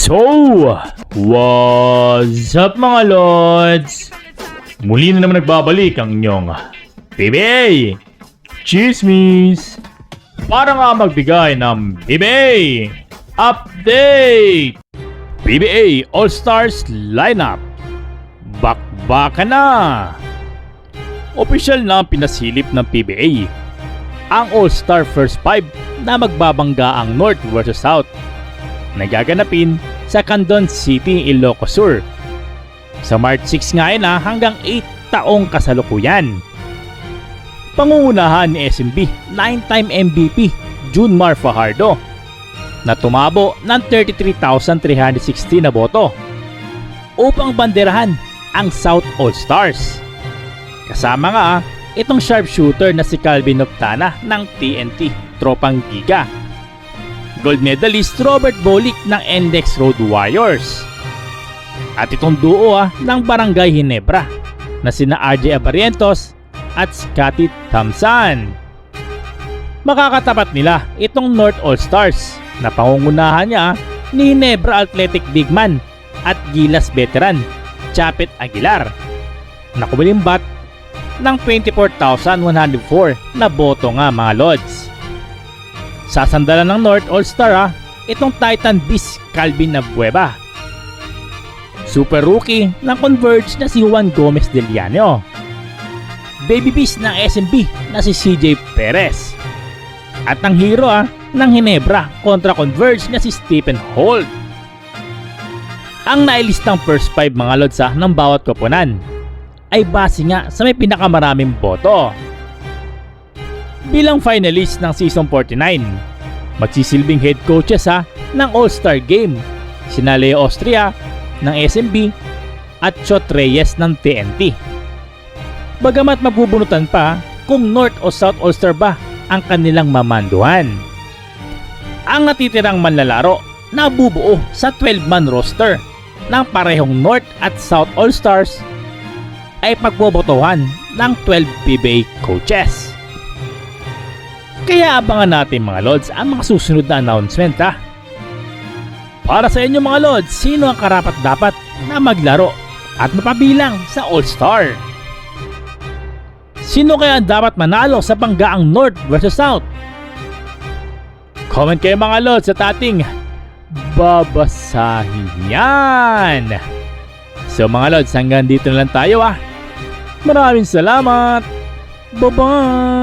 So, what's up mga lods? Muli na naman nagbabalik ang inyong PBA Chismis para nga magbigay ng PBA Update! PBA All-Stars Lineup Bakbakan na! Opisyal na pinasilip ng PBA ang All-Star First 5 na magbabangga ang North vs South na gaganapin sa Candon City, Ilocos Sur. Sa March 6 nga na hanggang 8 taong kasalukuyan. Pangungunahan ni SMB 9-time MVP Junmar Fajardo na tumabo ng 33,360 na boto upang banderahan ang South All-Stars. Kasama nga itong sharpshooter na si Calvin Noctana ng TNT Tropang Giga. Gold medalist Robert Bolick ng NLEX Road Warriors. At itong duo ng Barangay Ginebra na sina RJ Abarientos at Scotty Thompson. Makakatapat nila itong North All-Stars na pangungunahan niya ni Ginebra Athletic Bigman at Gilas veteran Chapet Aguilar na kumilimbat ng 24,104 na boto nga mga lods. Sasandalan ng North All-Star itong Titan Beast Calvin Abueva. Super Rookie ng Converge na si Juan Gomez Del Llano. Baby Beast ng SMB na si CJ Perez. At ang hero ng Ginebra kontra Converge na si Stephen Holt. Ang nailistang first 5 mga lods ng bawat koponan ay base nga sa may pinakamaraming boto. Bilang finalist ng Season 49, magsisilbing head coaches ng All-Star Game sina Leo Austria ng SMB at Chot Reyes ng TNT. Bagamat mabubunutan pa kung North o South All-Star ba ang kanilang mamanduhan. Ang natitirang manlalaro na bubuo sa 12-man roster ng parehong North at South All-Stars ay pagbobotohan ng 12 PBA coaches. Kaya abangan natin mga lods ang mga susunod na announcement Para sa inyo mga lods, sino ang karapat-dapat na maglaro at mapabilang sa All-Star? Sino kaya ang dapat manalo sa banggaang North vs South? Comment kayo mga lods at ating babasahin yan. So mga lods, hanggang dito na lang tayo Maraming salamat. Bye-bye.